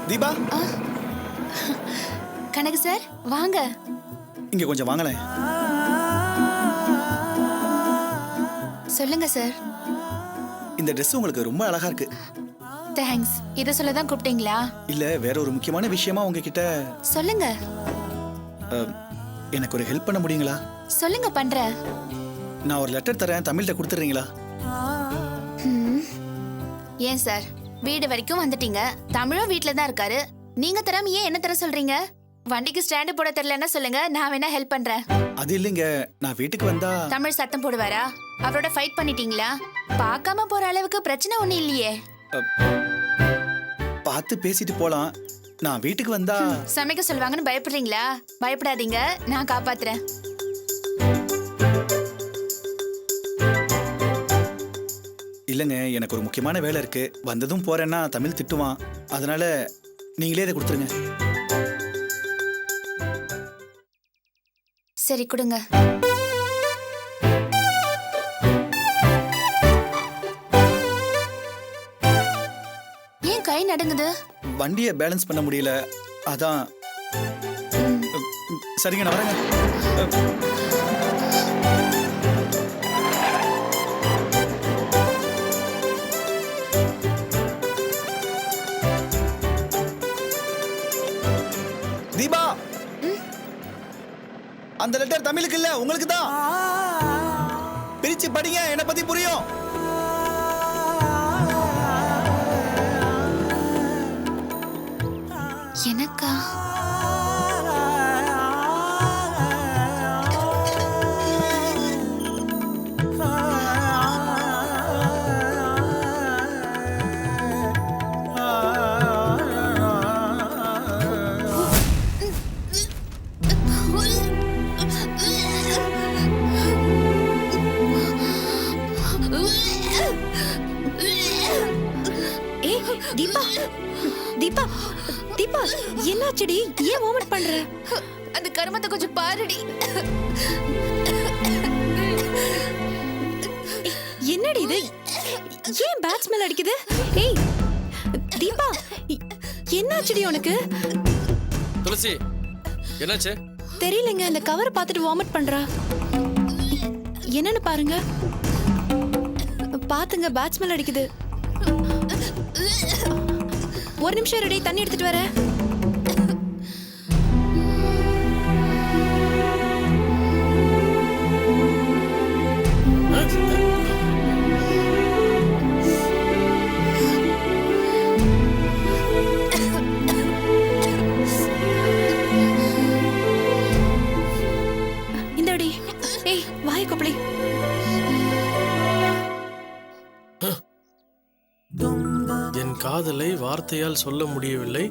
Deepa, Kanagu sir வாங்க. இங்க கொஞ்சம் வாங்களேன். சொல்லுங்க சார். இந்த Dress உங்களுக்கு ரொம்ப அழகா இருக்கு. தேங்க்ஸ். இத சொல்ல தான் கூப்பிட்டீங்களா? இல்ல, வேற ஒரு முக்கியமான விஷயமா உங்ககிட்ட. சொல்லுங்க. எனக்கு ஒரு ஹெல்ப் பண்ண முடியுங்களா? சொல்லுங்க, பண்றேன். நான் ஒரு லெட்டர் தரேன், தமிழ்ல கொடுத்துறீங்களா? ஏன் சார், வீடு வரைக்கும் வந்துட்டீங்க, தமிழும் வீட்ல தான் இருக்காரு, நீங்க தராம ஏன் என்ன தர சொல்றீங்க? வண்டிக்கு ஸ்டாண்டு போட தெரியலன்னா சொல்லுங்க, நான் வேணா ஹெல்ப் பண்றேன். அது இல்லைங்க, நான் வீட்டுக்கு வந்தா தமிழ் சத்தம் போடுவாரா? அவரோட ஃபைட் பண்ணிட்டீங்களா? பார்க்காம போற அளவுக்கு பிரச்சனை ஒண்ணும் இல்லையே. பார்த்து பேசிட்டு போலாம். நான் வீட்டுக்கு வந்தா சமைக்க சொல்லுவாங்கன்னு பயப்படுறீங்களா? பயப்படாதீங்க, நான் காப்பாத்துறேன். இல்லைங்க, எனக்கு ஒரு முக்கியமான வேலை இருக்கு. வந்ததும் போறேன்னா தமிழ் திட்டுவான். அதனால நீங்களே இதை கொடுத்துருங்க. சரி, கொடுங்க. ஏன் கை நடுங்குது? வண்டியை பேலன்ஸ் பண்ண முடியல, அதான். சரிங்க, நான் வரேங்க. தீபா, அந்த லெட்டர் தமிழுக்கு இல்ல, உங்களுக்கு தான். பிரிச்சு படிங்க, என்ன பத்தி புரியும். எனக்கா? தீபா, தீபா, தீபா, என்னாச்சுடி? ஏன் வாமிட் பண்ற? அந்த கருமத்தை கொஞ்சம் பாருடி. என்னடி இது? ஏன் பேட் ஸ்மெல் அடிக்குது? ஏய் தீபா, என்னாச்சுடி உனக்கு? துளசி, என்னாச்சு? தெரியலங்க, இந்த கவர் பார்த்துட்டு வாமிட் பண்றா. என்னன்னு பாருங்க. பாத்துங்க, பேட் ஸ்மெல் அடிக்குது. ஒரு நிமிஷம் ரெடி, தண்ணி எடுத்துட்டு வரேன். இந்தடி. ஏய், வாய் கொப்பளி. என் காதலை வார்த்தையால் சொல்ல முடியவில்லை,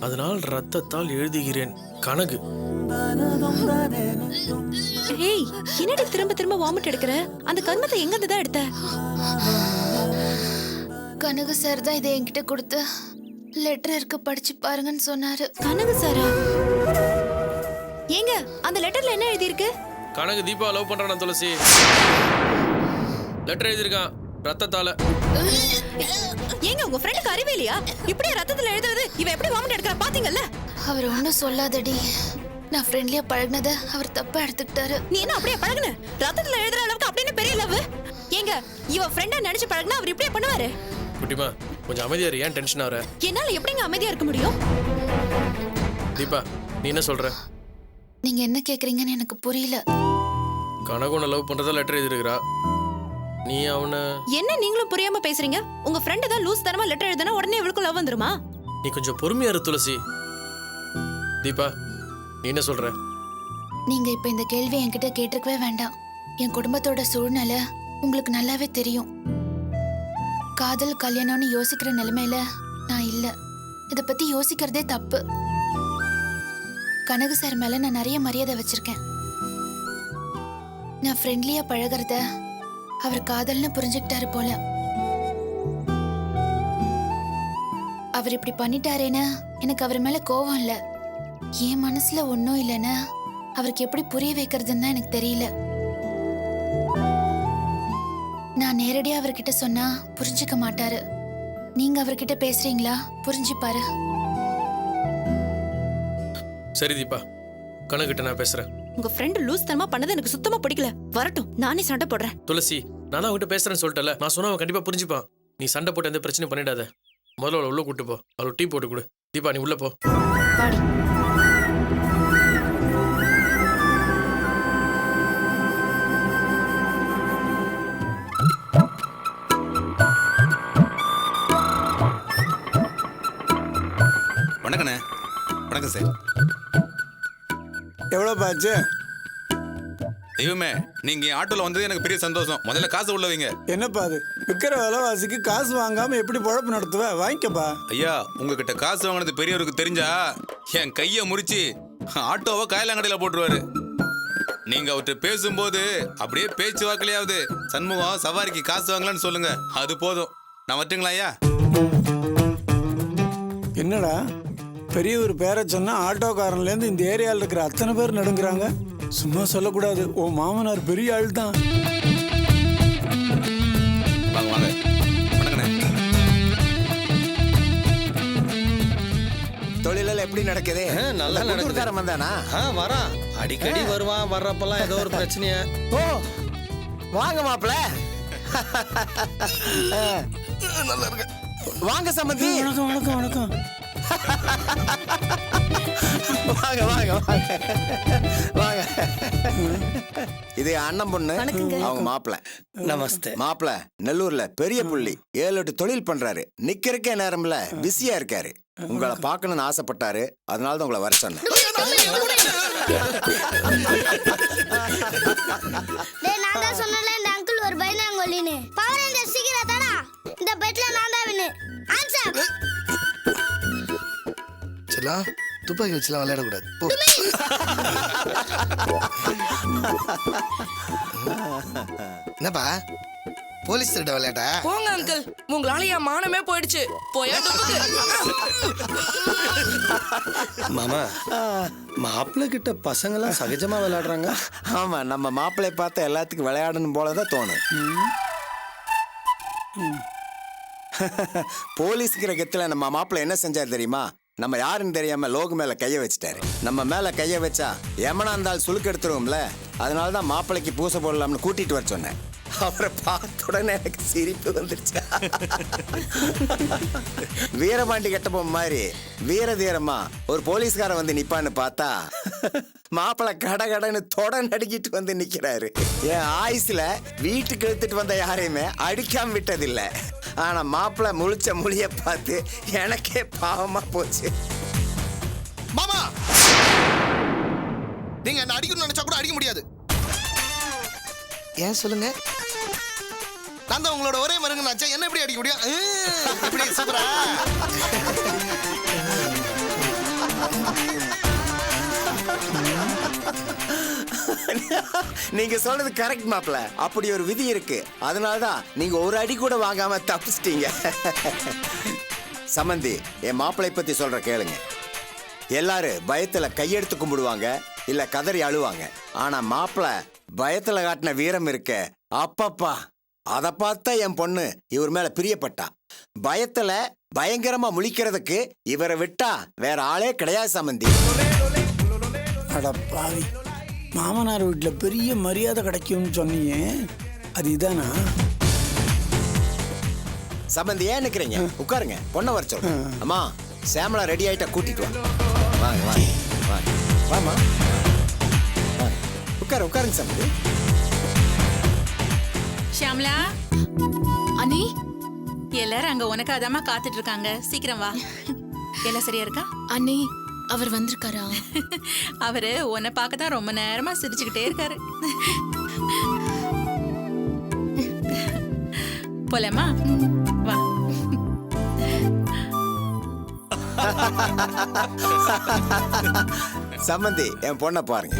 அதனால் ரத்தத்தால் எழுதுகிறேன். கனகு. ஏய், என்னடி திரும்ப திரும்ப வாமிட் எடுக்கிற? அந்த கர்மத்தை எங்க இருந்து தான் எடுத்த? கனகு சார் தான் இதை என்கிட்ட கொடுத்து லெட்டர் இருக்கு, படிச்சு பாருங்கன்னு சொன்னாரு. கனகு சாரா? ஏங்க, அந்த லெட்டர்ல என்ன எழுதி இருக்கு? கனகு தீபா லவ் பண்றானா துளசி? லெட்டர் எழுதியிருக்கான் ரத்தத்தால. ஏங்க, உங்க ஃப்ரெண்டுக்கு அறிவே இல்லையா? இப்படியே ரத்தத்துல எழுதுறது? இவ எப்படி வாமிட் எடுக்கறா பாத்தீங்கல்ல? அவர் ஒன்னும் சொல்லாதடி. நான் ஃப்ரெண்ட்லியா பழகினத அவர் தப்பா எடுத்துக்கிட்டாரு. நீ என்ன அப்படியே பழகுன? ரத்தத்துல எழுதுற அளவுக்கு அப்படின்னு பெரிய லவ்? ஏங்க, இவ ஃப்ரெண்டா நினைச்சு பழகுனா அவர் இப்படியே பண்ணுவாரு? குட்டிமா, கொஞ்சம் அமைதியா இரு. ஏன் டென்ஷன் ஆகுற? என்னால எப்படிங்க அமைதியா இருக்க முடியும்? தீபா, நீ என்ன சொல்ற? நீங்க என்ன கேக்குறீங்கன்னு எனக்கு புரியல. கனகு உன்னை லவ் பண்றதா லெட்டர் எழுதிருக்கிறா. நீ அவனை என்ன நீங்களும் புரியாம பேசுறீங்க? உங்க ஃப்ரெண்ட் தான் லூஸ் தரமா லெட்டர் எழுதுனா உடனே இவளுக்கு லவ் வந்துருமா? நீ கொஞ்சம் பொறுமையா இரு துளசி. தீபா, நீ என்ன சொல்ற? நீங்க இப்ப இந்த கேள்வி என்கிட்ட கேட்டிருக்கவே வேண்டாம். என் குடும்பத்தோட சூழ்நிலை உங்களுக்கு நல்லாவே தெரியும். காதல் கல்யாணம்னு யோசிக்கிற நிலைமையில நான் இல்ல. இத பத்தி யோசிக்கிறதே தப்பு. கனகு சார் மேல நான் நிறைய மரியாதை வச்சிருக்கேன். நான் ஃப்ரெண்ட்லியா பழகிறத அவர் காதல்னு புரிஞ்சுக்கிட்டாரு போல. அவர் இப்படி பண்ணிட்டாரேன்னு எனக்கு அவர் மேல கோவம் இல்ல. என் மனசுல ஒன்னும் இல்லைன்னு அவருக்கு எப்படி புரிய வைக்கிறதுன்னு தான் எனக்கு தெரியல. நான் நேரடியா அவர்கிட்ட சொன்னா புரிஞ்சுக்க மாட்டாரு. நீங்க அவர்கிட்ட பேசுறீங்களா? புரிஞ்சுப்பாரு. சரி தீபா, கனகிட்ட நான் பேசுறேன். உங்க ஃப்ரெண்ட் லூஸ் தனமா பண்ணது எனக்கு சுத்தமா பிடிக்கல. வரட்டும், நானே சண்டை போடுறேன். துளசி, நான் தான் அவன்கிட்ட பேசுறேன்னு சொல்லிட்டல. நான் சொன்னா அவன் கண்டிப்பா புரிஞ்சுப்பான். நீ சண்டை போட்டு எந்த பிரச்சனை பண்ணிடாத. முதல்ல அவளை உள்ள கூட்டு போ. அவளை டீ போட்டு கொடு. தீபா, நீ உள்ள போ. பாடி. வணக்கண்ணே. வணக்கம் சார். எவ்வளோ பாச்சு? தெய்வமே, நீங்க ஆட்டோல வந்தது எனக்கு பெரிய சந்தோஷம். முதல்ல காசு உள்ள வைங்க. என்னப்பா அது? விற்கிற விலைவாசிக்கு காசு வாங்காம எப்படி பொழப்பு நடத்துவ? வாங்கிக்கப்பா. ஐயா, உங்ககிட்ட காசு வாங்கினது பெரியவருக்கு தெரிஞ்சா என் கையை முறிச்சு ஆட்டோவை காயலாங்கடையில போட்டுருவாரு. நீங்க அவர்கிட்ட பேசும்போது அப்படியே பேச்சு வாக்கலையாவது சண்முகம் சவாரிக்கு காசு வாங்கலான்னு சொல்லுங்க. அது போதும். நான் வரட்டுங்களா ஐயா? என்னடா பெரிய ஒரு பேரை சொன்னா ஆட்டோக்காரன்லேருந்து இந்த ஏரியாவில் இருக்கிற அத்தனை பேர் நடுங்குறாங்க. சும்மா சொல்லக்கூடாது. ஓ மாமனார் பெரிய ஆள் தான். வாங்க வாங்க. வணக்கண்ணே. தொழிலெல்லாம் எப்படி நடக்குது? நல்லா நடக்குது. வந்தானா? வரான். அடிக்கடி வருவான். வர்றப்பெல்லாம் ஏதோ ஒரு பிரச்சனையா. ஓ, வாங்க மாப்பிள்ள. நல்லா இருக்கு. வாங்க சம்பந்தி. வணக்கம் வணக்கம் வணக்கம். வாங்க வாங்க வாங்க வாங்க. இது அண்ணன் பொண்ணு, அவங்க மாப்பிள்ள. நமஸ்தே. மாப்பிள்ள நெல்லூர்ல பெரிய புள்ளி 7-8 தொழில் பண்றாரு. நிக்கிறக்கே நேரம்ல பிஸியா இருக்காரு. உங்களை பார்க்கணும்னு ஆசைப்பட்டாரு. அதனால தான் உங்களை வர சொன்னேன். நான் தான் சொன்னல இந்த அங்கிள் ஒரு பயந்தாங்கொல்லின்னு. பவர் ரேஞ்சர் சீக்கிரம் தானா? இந்த பெட்ல நான் தான் வின்னு. ஆன்சர். சிலா, துப்பாக்கி வச்சுலாம் விளையாடக்கூடாது. போ. என்னப்பா போலீஸ் கிட்ட விளையாட்டா? போங்க அங்கிள், உங்களால என் மானமே போயிடுச்சு. போயா டுப்புக்கு. மாமா, மாப்பிள்ளை கிட்ட பசங்கெல்லாம் சகஜமா விளையாடுறாங்க. ஆமா, நம்ம மாப்பிள்ளை பார்த்தா எல்லாத்துக்கும் விளையாடணும் போலதான் தோணும். போலீஸ்ங்கிற கெத்துல நம்ம மாப்பிள்ளை என்ன செஞ்சார் தெரியுமா? நம்ம யாருன்னு தெரியாம லோகு மேல கைய வச்சுட்டாரு. நம்ம மேல கைய வச்சா எமனா இருந்தால் சுழுக்கு எடுத்துருவோம்ல. அதனாலதான் மாப்பிள்ளைக்கு பூசை போடலாம்னு கூட்டிட்டு வர சொன்னேன். அப்புறம் பார்த்த உடனே எனக்கு சிரிப்பு வந்துருச்சு. வீரபாண்டி கட்டப்போ மாதிரி வீரதீரமா ஒரு போலீஸ்காரன் வந்து நிப்பான்னு பார்த்தா மாப்பிள்ளை கடகடன்னு தொட நடுக்கிட்டு வந்து நிக்கிறாரு. என் ஆயுசுல வீட்டுக்கு எடுத்துட்டு வந்த யாரையுமே அடிக்காம விட்டதில்லை. ஆனா மாப்பிள்ளை முழிச்ச மொழிய பார்த்து எனக்கே பாவமா போச்சு. மாமா, நீங்க என்ன அடிக்கணும்னு நினைச்சா கூட அடிக்க முடியாது. ஏன் சொல்லுங்க? நான் தான் உங்களோட ஒரே மருங்க நினைச்சா என்ன எப்படி அடிக்க முடியும்? இப்படி சூப்பரா. நீங்க சொல்றது கரெக்ட் மாப்பிள்ள. அப்படி ஒரு விதி இருக்கு. அதனாலதான் நீங்க ஒரு அடி கூட வாங்காம தப்பிச்சிட்டீங்க. சம்பந்தி, என் மாப்பிள்ளை பத்தி சொல்ற கேளுங்க. எல்லாரும் பயத்துல கையெடுத்து கும்பிடுவாங்க, இல்ல கதறி அழுவாங்க. ஆனா மாப்பிள்ள பயத்துல காட்டின வீரம் இருக்க, அப்பப்பா, அத பார்த்தா என் பொண்ணு இவர் மேல பிரியப்பட்டா. பயத்துல பயங்கரமா முழிக்கிறதுக்கு இவரை விட்டா வேற ஆளே கிடையாது சம்பந்தி. அட பாவி, மாமனார் வீட்டில் பெரிய மரியாதை கிடைக்கும்னு சொன்னீங்க, அது இதானா? சம்பந்தி ஏன் நிக்கிறீங்க? உட்காருங்க, பொண்ணை வர சொல்றேன். அம்மா, சேமலா ரெடி ஆயிட்டா, கூட்டிட்டு வா. வாங்க வாங்க வாங்க. வாமா, உட்காருங்க சம்பந்தி. ஷியாமலா, அனி, எல்லாரும் அங்க உனக்காதாமா காத்துட்டு இருக்காங்க. சீக்கிரம் வா. எல்லாம் சரியா இருக்கா? அண்ணி, அவர் வந்திருக்காரா? அவரு உன்னை பார்க்க தான் ரொம்ப நேரமா சிரிச்சுக்கிட்டே இருக்காரு. போலாமா? வா. சம்மந்தி என் பொண்ணை பாருங்க.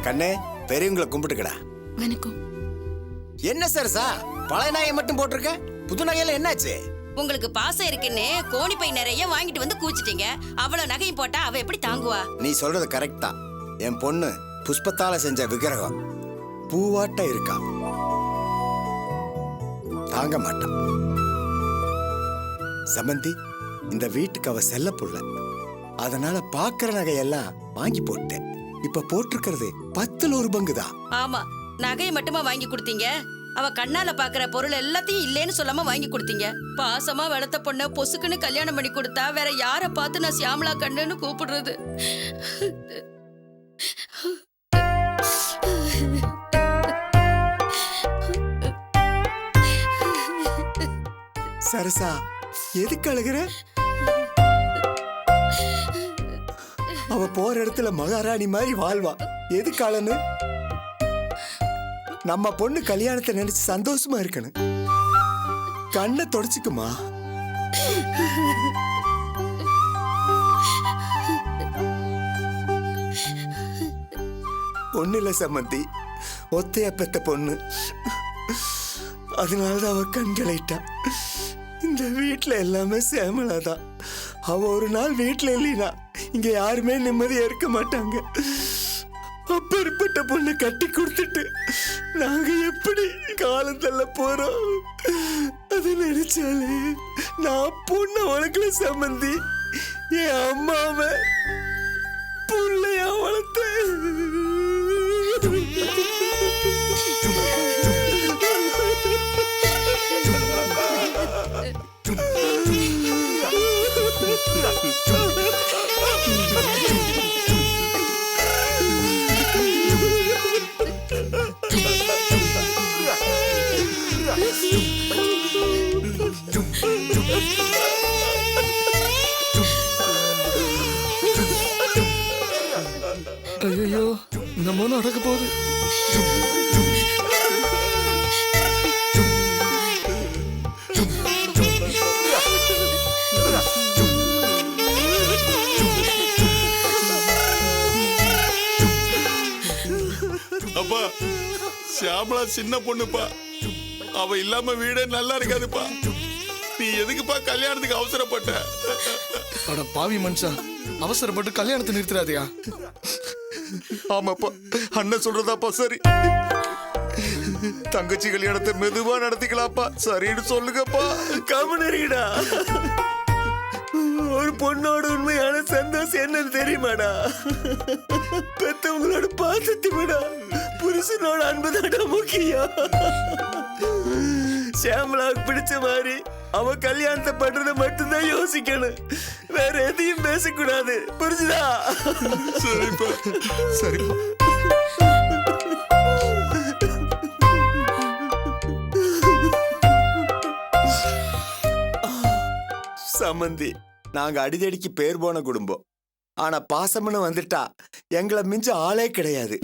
கண்ணே, பெரியவங்களை கும்பிட்டுக்கடா. வணக்கம். என்ன சரசா, பழைய நகையை மட்டும் போட்டிருக்க? புது நகையில என்னாச்சு? உங்களுக்கு பாசம் இருக்குன்னு கோணிப்பை நிறைய வாங்கிட்டு வந்து கூச்சிட்டீங்க. அவ்வளவு நகையும் போட்டா அவ எப்படி தாங்குவா? நீ சொல்றது கரெக்ட் தான். என் பொண்ணு புஷ்பத்தால செஞ்ச விக்கிரகம் பூவாட்ட இருக்கா, தாங்க மாட்டான். சமந்தி, இந்த வீட்டுக்கு அவ செல்ல புள்ள, அதனால பாக்குற நகையெல்லாம் வாங்கி போட்டேன். இப்ப போட்டிருக்கிறது 10ல் 1 பங்குதான். ஆமா, நகையை மட்டுமா வாங்கி கொடுத்தீங்க? அவ கண்ணால பாக்குற பொருள் எல்லாத்தையும் இல்லேன்னு சொல்லாம வாங்கி கொடுத்தீங்க. பாசமா வளர்த்த பொண்ண பொசுக்குன்னு கல்யாணம் பண்ணி கொடுத்தா வேற யார பார்த்து நான் சியாமலா கண்ணுன்னு கூப்பிடுறது? சரசா, எதுக்கு அழுகுற? அவ போற இடத்துல மகாராணி மாதிரி வாழ்வா. எதுக்கு அழனு? நம்ம பொண்ணு கல்யாணத்தை நினைச்சு சந்தோஷமா இருக்கணும். கண்ணை தொடச்சுக்குமா. பொண்ணு இல்ல சம்மந்தி, ஒத்தைய பெத்த பொண்ணு. அதனாலதான் அவ கண்களைட்டா. இந்த வீட்டுல எல்லாமே சேமலாதான். அவ ஒரு நாள் வீட்டுல இல்லைனா இங்க யாருமே நிம்மதியா இருக்க மாட்டாங்க. அப்பேற்பட்ட பொண்ணை கட்டி கொடுத்துட்டு நாங்க எப்படி காலம் தள்ள போறோம்? அது நினைச்சாலே நான் பொண்ணை வளர்க்கல சம்மந்தி. என் அம்மாவை புள்ளையா வளர்த்தேன். ஐயோ, நம்ம நடக்க போகுது. அப்பா, சியாமலா சின்ன பொண்ணுப்பா. அவ இல்லாம வீடே நல்லா இருக்காதுப்பா. நீ எதுக்குப்பா கல்யாணத்துக்கு அவசரப்பட்ட? அட பாவி மனுஷா, அவசரப்பட்டு கல்யாணத்தை நிறுத்துறாதியா? ஆமாப்பா, அண்ணன் சொல்றதாப்பா சரி. தங்கச்சி கல்யாணத்தை மெதுவா நடத்திக்கலாப்பா. சரின்னு சொல்லுங்கப்பா. கமனரிடா, ஒரு பொண்ணோட உண்மையான சந்தோஷம் என்னன்னு தெரியுமாடா? பெத்தவங்களோட பாசத்தை விட புருஷனோட அன்புதாடா முக்கியம். ஷியாமலாவுக்கு பிடிச்ச மாதிரி அவ கல்யாணத்தை பண்றத மட்டும்தான் யோசிக்கணும். வேற எதையும் பேசக்கூடாது, புரிஞ்சுதா? சரிப்பா, சரிப்பா. சம்மந்தி, நாங்க அடிதடிக்கு பேர் போன குடும்பம். ஆனா பாசம்னு வந்துட்டா எங்களை மிஞ்ச ஆளே கிடையாது.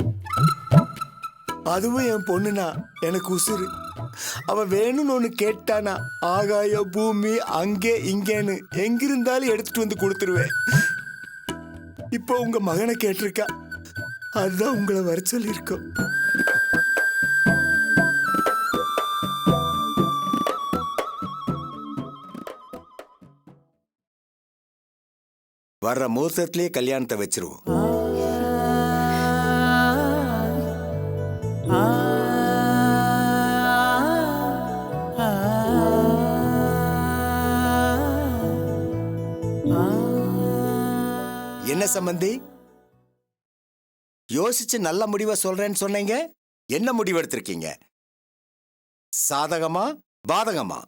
அதுவும் என் பொண்ணுனா எனக்கு உசுறு. அவ வேணும்னு ஒண்ணு கேட்டானா ஆகாயம் பூமி அங்கே இங்கேன்னு எங்கிருந்தாலும் எடுத்துட்டு வந்து கொடுத்துருவேன். இப்போ உங்க மகனை கேட்டிருக்கா, அதுதான் உங்களை வர சொல்லியிருக்கோம். வர்ற முகூர்த்தத்திலேயே கல்யாணத்தை வச்சிருவோம். என்ன சம்பந்தி, யோசிச்சு நல்ல முடிவை சொல்றேன்னு சொன்னீங்க. என்ன முடிவு எடுத்திருக்கீங்க? சாதகமா பாதகமா?